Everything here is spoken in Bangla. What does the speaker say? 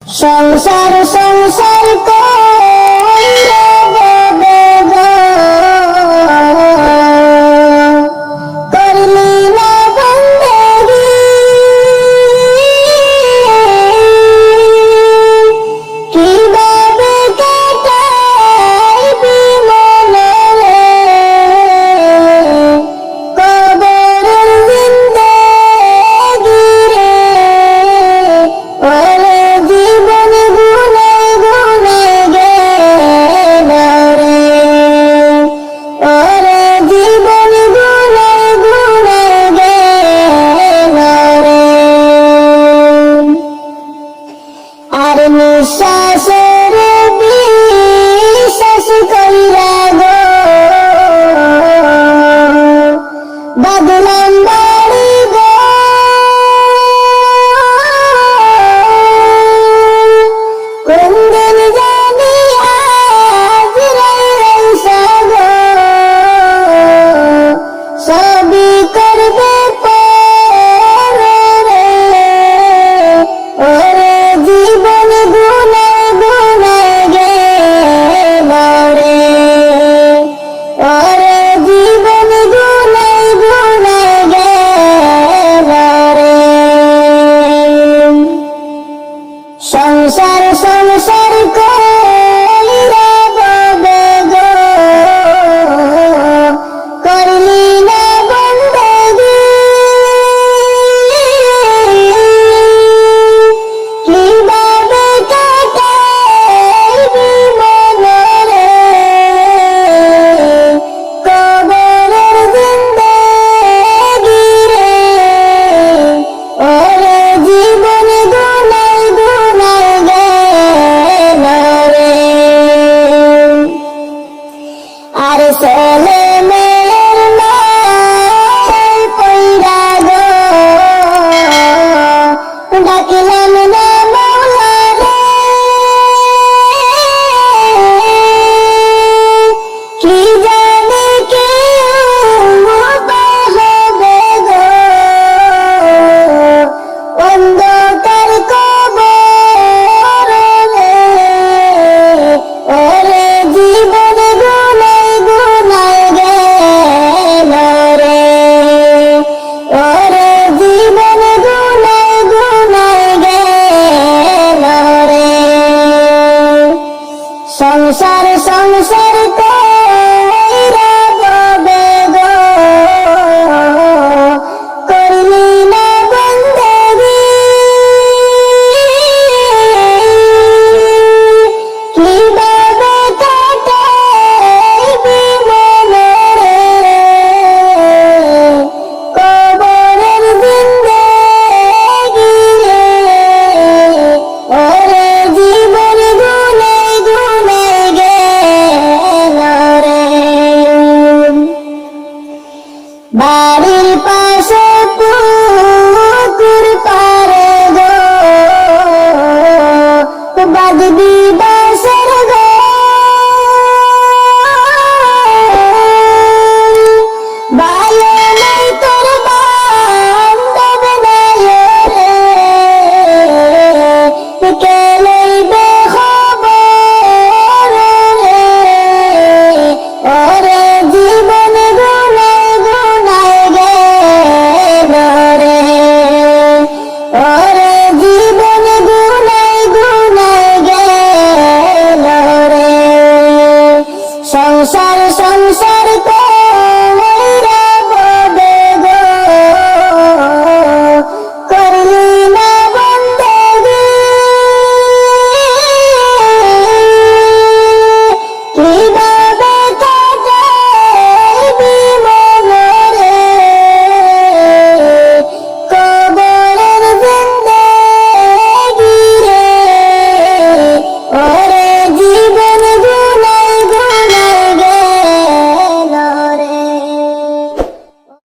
সংসার সংসার কইরা ববে গো, করলি না বন্দেগি, কিভাবে কাটাইবি মনে রে, কবরের জিন্দেগি রে, ওরে জীবন গুনে গুনে গেল রে, ওরে জীবন গুনে গুনে গেল রে। আর নিঃশ্বাসের বিশ্বাস কইরা গো, বাদলাম বাড়ি গো, কোন দিন জানি আজরাই রইসা গো, সবই করবে পরে রে, ওরে জীবন গুনে গুনে গেল রে, ওরে জীবন গুনে গুনে গেল রে। সংসার সংসার কইরা ববে গো, করলি না বন্দেগি, কিভাবে কাটাইবি মনে রে, কবরের জিন্দেগি রে, ওরে জীবন গুনে গুনে গেল রে। আর ছেলে মেয়ের মায় পইরা গো, ডাকিলাম না মৌলা রে, কি জানি কেউ হবে গো, অন্ধকার কবর রে, ওরে জীবন গুনে গুনে গেল রে, ওরে জীবন গুনে গুনে গেল রে। সংসার সংসার কইরা ববে গো, করলি না বন্দেগি, কিভাবে কাটাইবি মনে রে, কবরের জিন্দেগি রে, ওরে জীবন গুনে গুনে গেল রে। বাড়ির পাশে পুকুর পারে গো, বাঁধবি বাঁশের ঘর, ভালো নাই তোর বান্ধব নাই রে, কে লইবে খবর রে, ওরে জীবন গুনে গুনে গেল রে, ওরে জীবন গুনে গুনে গেল রে। সংসার সংসার কইরা ববে গো, করলি না বন্দেগি, কিভাবে